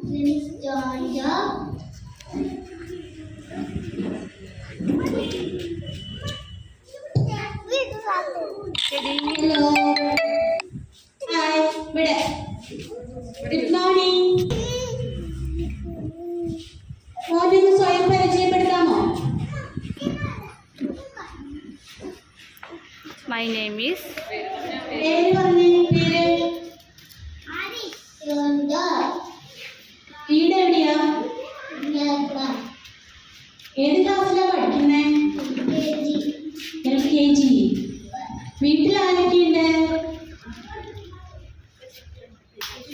Hello. Hi. Good morning. മോനൊന്ന് സ്വയം പരിചയപ്പെടുത്താമോ? My name is. പേര് പറഞ്ഞേ. പേര്? വീട് എവിടെയാ? ഏത് ക്ലാസ്സിലാ പഠിക്കുന്നേ? LKG. വീട്ടിൽ ആരൊക്കെയുണ്ട്?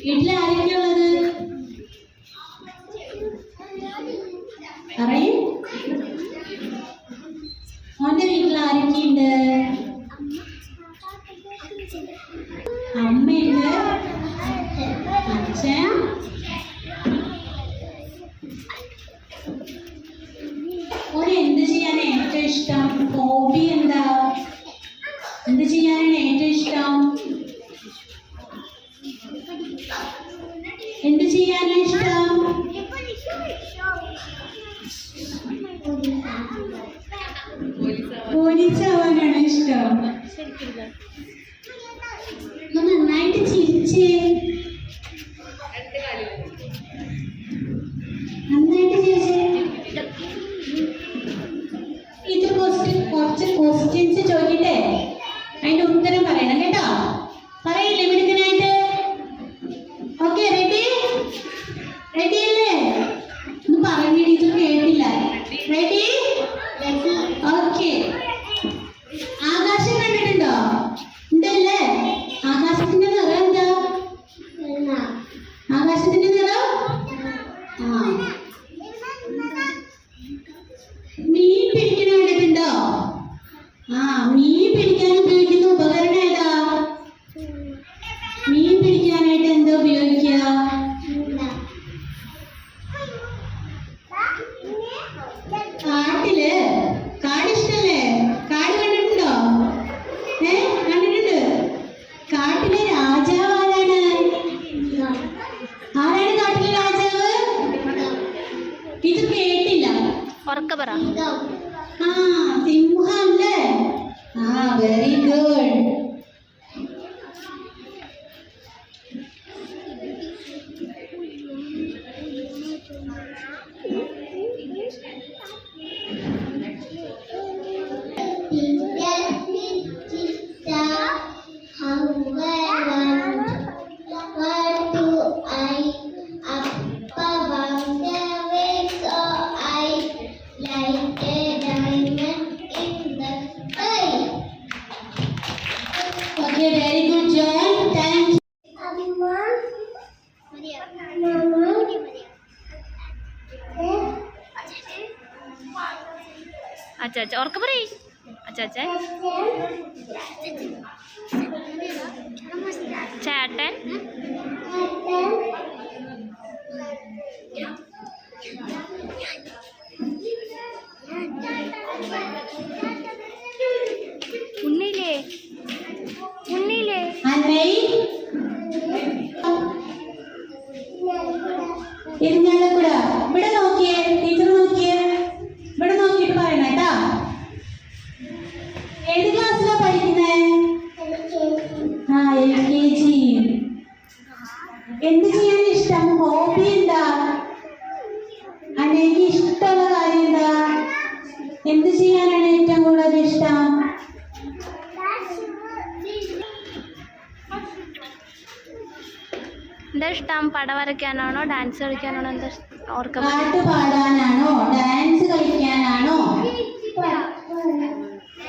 വീട്ടിൽ ആരൊക്കെയുള്ളത്? പറയൂ. മോന്റെ വീട്ടിൽ ആരൊക്കെയുണ്ട്? അമ്മയുണ്ട്, അച്ഛൻ, മോന് എന്ത് ചെയ്യാനാണ് ഏറ്റവും ഇഷ്ടം? ഹോബി എന്താ? എന്ത് ചെയ്യാനാണ് ഏറ്റവും ഇഷ്ടം? എന്ത് ചെയ്യാനാണ് ഇഷ്ടം? പോലീസാവാനാണ് ഇഷ്ടം. നന്നായിട്ട് ചിരിച്ചേ. നന്നായിട്ട് ചിരിച്ചേ. ഇത് കുറച്ച് ക്വസ്റ്റ്യൻസ് ചോദിക്കട്ടെ, അതിന്റെ ഉത്തരം പറയണം കേട്ടോ. പറയില്ലേ മിടുക്കനായിട്ട്? Okay, ready? റെഡി അല്ലേ? ഒന്ന് പറഞ്ഞു, ടീച്ചർ കേട്ടില്ല. റെഡി? ഓക്കെ. ആകാശം കണ്ടിട്ടുണ്ടോ? ഉണ്ടല്ലേ? ആകാശത്തിന്റെ നിറം എന്താ? ആകാശത്തിന്റെ നിറം മീൻ പിടിക്കണ കണ്ടിട്ടുണ്ടോ? മീൻ പിടിക്കാൻ ഉപയോഗിക്കുന്ന ഉപകരണം ഏതാ? മീൻ പിടിക്കാനായിട്ട് എന്താ ഉപയോഗിക്കുക? കാട്ടില്. കാട് ഇഷ്ടല്ലേ? കാട് കണ്ടിട്ടുണ്ടോ? കണ്ടിട്ടുണ്ട്. കാട്ടിലെ രാജാവ് ആരാണ്? ആരാണ് കാട്ടിലെ രാജാവ്? ഇത് കേട്ടില്ല. സിംഹം അല്ലേ? Very good. Okay, very good, John. Thank you. അച്ചാച്ച ഉറക്കെ പറയ്. അച്ചാച്ചൻ, ചേട്ടൻ, ഉണ്ണിയില്ലേ? ഉണ്ണിയില്ലേ? ഇരിഞ്ഞാലക്കുട. ഇവിടെ നോക്കിയേ, ടീച്ചർ നോക്കിയേ. ഇവിടെ നോക്കിയിട്ട് പറയണ കേട്ടാ. ഏത് ക്ലാസ്സിലാ പഠിക്കുന്നേ? LKG. എന്ത് ചെയ്യാൻ ഇഷ്ടം? ഹോബി എന്താ? എനിക്ക് ഇഷ്ടമുള്ള കാര്യം എന്താ? എന്ത് ചെയ്യാനാണ് ഏറ്റവും കൂടുതൽ ഇഷ്ടം? എന്താ ഇഷ്ടം? പടം വരയ്ക്കാനാണോ ഡാൻസ് കളിക്കാനാണോ? എന്താ പാട്ട് പാടാനാണോ ഡാൻസ് കളിക്കാനാണോ?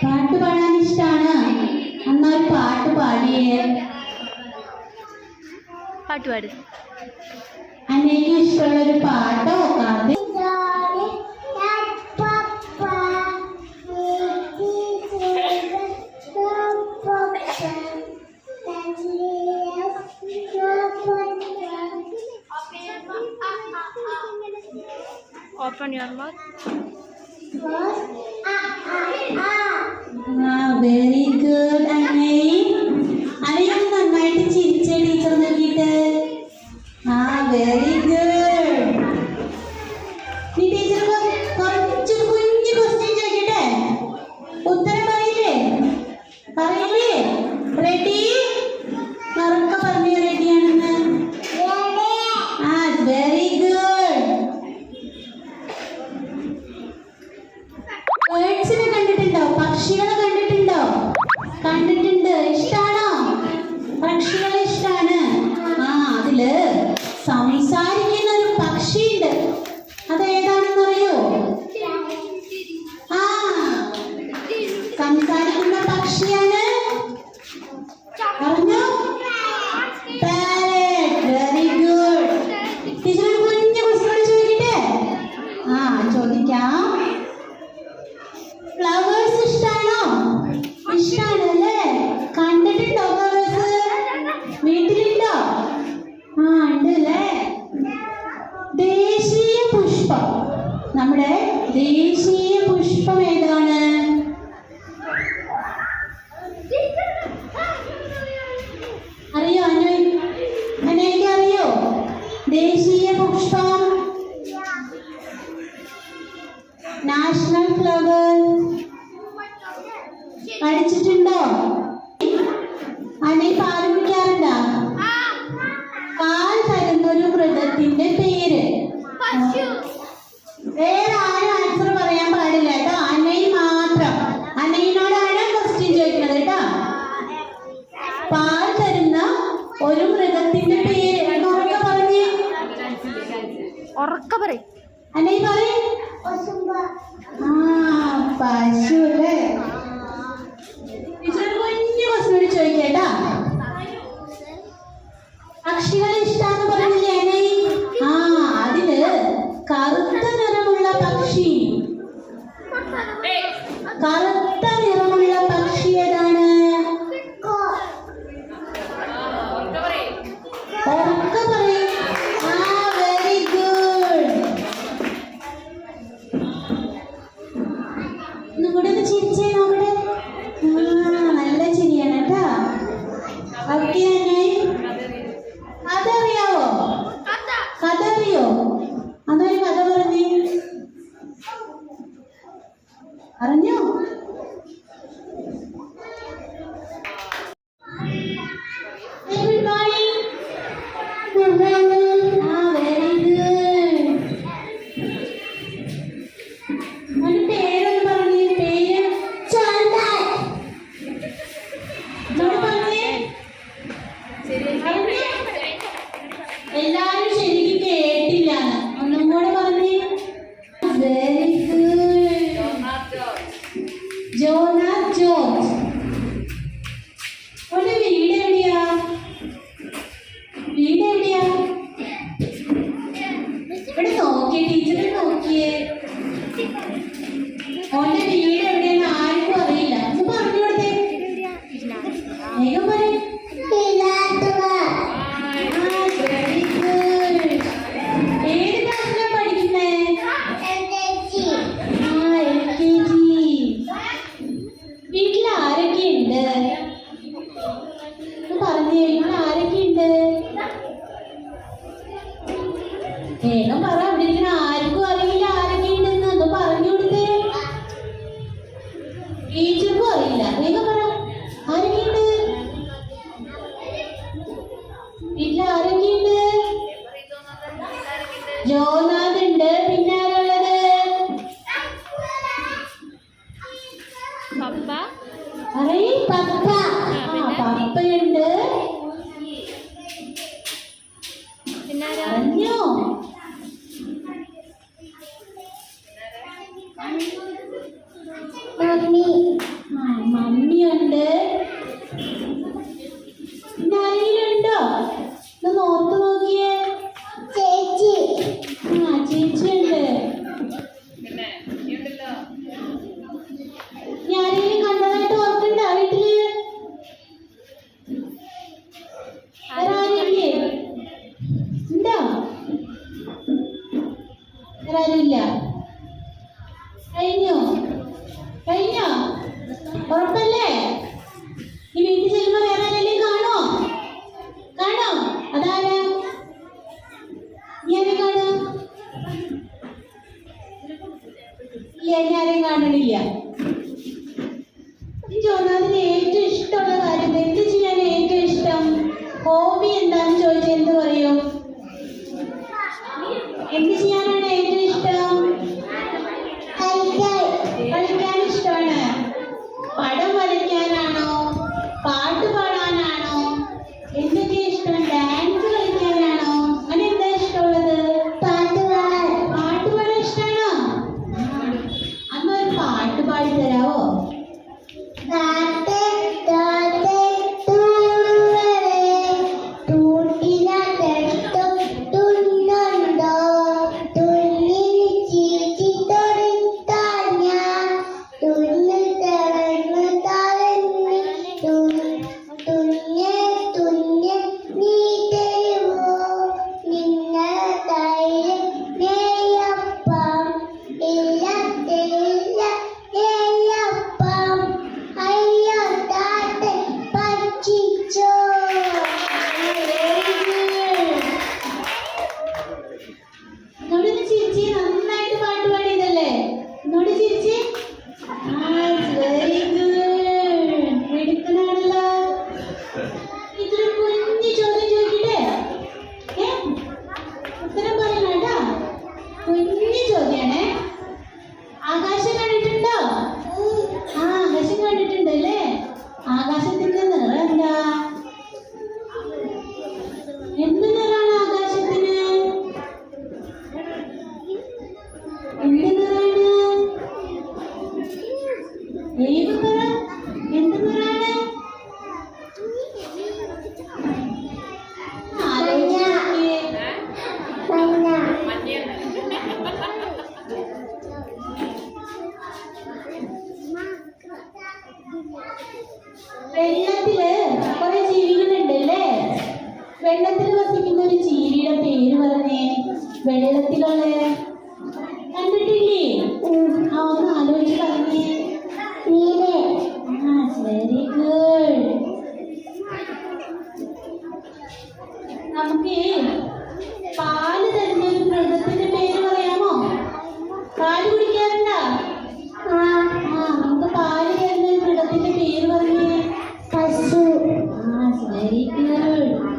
പാട്ട് പാടാൻ ഇഷ്ടമാണ്. എന്നൊരു പാട്ട് പാടിയേ. പാട്ട് പാട്. അന്നേക്കും ഇഷ്ടമുള്ളൊരു പാട്ടോ കഥ. Open your mouth. Very good, Anne. നന്നായിട്ട് ചിരിച്ച ടീച്ചർ നോക്കിയിട്ട്. Very good. സംസാരിക്കുന്ന ഒരു പക്ഷിയുണ്ട്. അതേതാണെന്ന് അറിയോ? ആ, സംസാരിക്കുന്ന പക്ഷിയാണ്. പറഞ്ഞോ? പാരറ്റ്. Very good. ടീച്ചർ ഒരു കുഞ്ഞു ക്വസ്റ്റ്യൻ ചോദിക്കട്ടെ? ആ, ചോദിക്കാം. ഫ്ലവേഴ്സ് ഇഷ്ടാണോ? ഇഷ്ടാണല്ലേ? കണ്ടിട്ടുണ്ടോ ഫ്ലവേഴ്സ്? വീട്ടിലുണ്ടോ? ആ, ഉണ്ട് അല്ലേ? ദേശീയ പുഷ്പം, നമ്മുടെ ദേശീയ പുഷ്പം ഏതാണ്? അറിയോ? അനേക്ക് അറിയോ ദേശീയ പുഷ്പം? നാഷണൽ ഫ്ലവർ പഠിച്ചിട്ടുണ്ടോ? അനേ പാൽ കുടിക്കാറുണ്ടോ? പാൽ തരുന്ന ഒരു മൃഗത്തിന്റെ പേര്. വേറെ ആരും ആൻസർ പറയാൻ പാടില്ല കേട്ടോ. അനൈ മാത്രം. അനൈനോടാണ് ക്വസ്റ്റ്യൻ ചോദിക്കുന്നത് കേട്ടോ. പാൽ തരുന്ന ഒരു മൃഗത്തിന്റെ പേര് ഉറക്കെ പറഞ്ഞേ. ഉറക്കെ പറയും. അനൈ പറയും. ആ, പശു അല്ലേ? ടീച്ചർ കുഞ്ഞു ക്വസ്റ്റ്യൻ ചോദിക്കേട്ടാ. പക്ഷികളെ ഇഷ്ടാന്ന് പറഞ്ഞില്ലേ അനൈ? ആ, അതില് കറുത്ത നിറമുള്ള പക്ഷി, കറുത്ത നിറമുള്ള പക്ഷി ഏതാണ്? ഉറക്കെ പറയും. ആ, വെരി ഗുഡ്. ഒന്നുകൂടെ ഒന്ന് ചിരിച്ചേ നോക്കട്ടെ. ആ, നല്ല ചിരിയാണ് കേട്ടാ. ഓക്കെ അനൈ, അതറിയാവോ? കഥ അറിയോ? അതൊരു കഥ പറഞ്ഞേ. അറിഞ്ഞോ? Everybody. Ah, very good. ഒരു പേരൊന്ന് പറഞ്ഞേ. പേര് പറഞ്ഞേ. എല്ലാരും ശരിക്കും കേട്ടില്ല. ഒന്നും കൂടെ പറഞ്ഞേ. Very good. Jonas George. ഓന്റെ വീട് എവിടെയാ? വീട് എവിടെയാ? ഇവിടെ നോക്കിയേ, ടീച്ചറെ നോക്കിയേ. ഓന്റെ വീട് എവിടെയെന്ന് ആർക്കും അറിയില്ല. ഒന്ന് പറഞ്ഞു കൊടുത്തേ. വേഗം പറയും. ഏത് ക്ലാസ്സിലാ പഠിക്കുന്നേ? വീട്ടിൽ ആരൊക്കെയുണ്ട്? പറഞ്ഞേ, വീട്ടിൽ ആരൊക്കെയുണ്ട്? വേഗം പറ. അവിടെ ഇരിക്കുന്ന ആർക്കും അറിയില്ല ആരൊക്കെയുണ്ടെന്ന്. ഒന്ന് പറഞ്ഞു കൊടുത്തേ. ടീച്ചർക്കും അറിയില്ല. വേഗം പറ. ആരൊക്കെയുണ്ട് വീട്ടിൽ? ആരൊക്കെയുണ്ട്? ജോനാഥ് ഉണ്ട്. പിന്നെ ആരുള്ളത്? പപ്പ. പറയ്. പപ്പ. പപ്പയുണ്ട്. പിന്നെ അറിഞ്ഞോ? മമ്മിയുണ്ട്. പിന്നെ ആരെങ്കിലുണ്ടോ? ഒന്ന് ഓർത്ത് നോക്കിയേ. ചേച്ചി. ആ, ചേച്ചിയുണ്ട്. ഇനി ആരെങ്കിലും കണ്ടതായിട്ട് ഓർക്കണ്ട വീട്ടില്? വേറെ ആരുമില്ലേ? ഉണ്ടോ? വേറെ ആരുമില്ല? കഴിഞ്ഞോ? കഴിഞ്ഞോ? ഉറപ്പല്ലേ? ഈ വീട്ടിൽ ചെല്ലുമ്പോ വേറെ ആരെങ്കിലും കാണോ? കാണോ? അതാരാ? ഞാൻ കാണോ? ഇല്ല, ഞാനും കാണണില്ല. ജോനാഥിന് ഏറ്റവും ഇഷ്ടമുള്ള കാര്യം, എന്ത് ചെയ്യാൻ ഏറ്റവും ഇഷ്ടം? ഹോബി എന്താന്ന് ചോദിച്ചാൽ എന്ത് പറയും? എന്ത് ചെയ്യാനാണ് ഏറ്റവും ഇഷ്ടം? കളിക്കാൻ ഇഷ്ടമാണ്. പടം വരയ്ക്കാനാണോ? പാട്ട് പാടാനാണോ? എന്തൊക്കെ ഇഷ്ടം? ഡാൻസ് കളിക്കാനാണോ? അങ്ങനെ എന്താ ഇഷ്ടമുള്ളത്? പറഞ്ഞേ? വെള്ളത്തിലുള്ള കണ്ടിട്ടില്ലേ? ആ ഒന്ന് ആലോചിച്ച് പറഞ്ഞേ. Very good. നമുക്ക് പാല് തരുന്ന ഒരു മൃഗത്തിന്റെ പേര് പറയാമോ? പാല് കുടിക്കാറുണ്ടോ? നമുക്ക് പാല് തരുന്ന ഒരു മൃഗത്തിന്റെ പേര് പറഞ്ഞേ. പശു. Very good.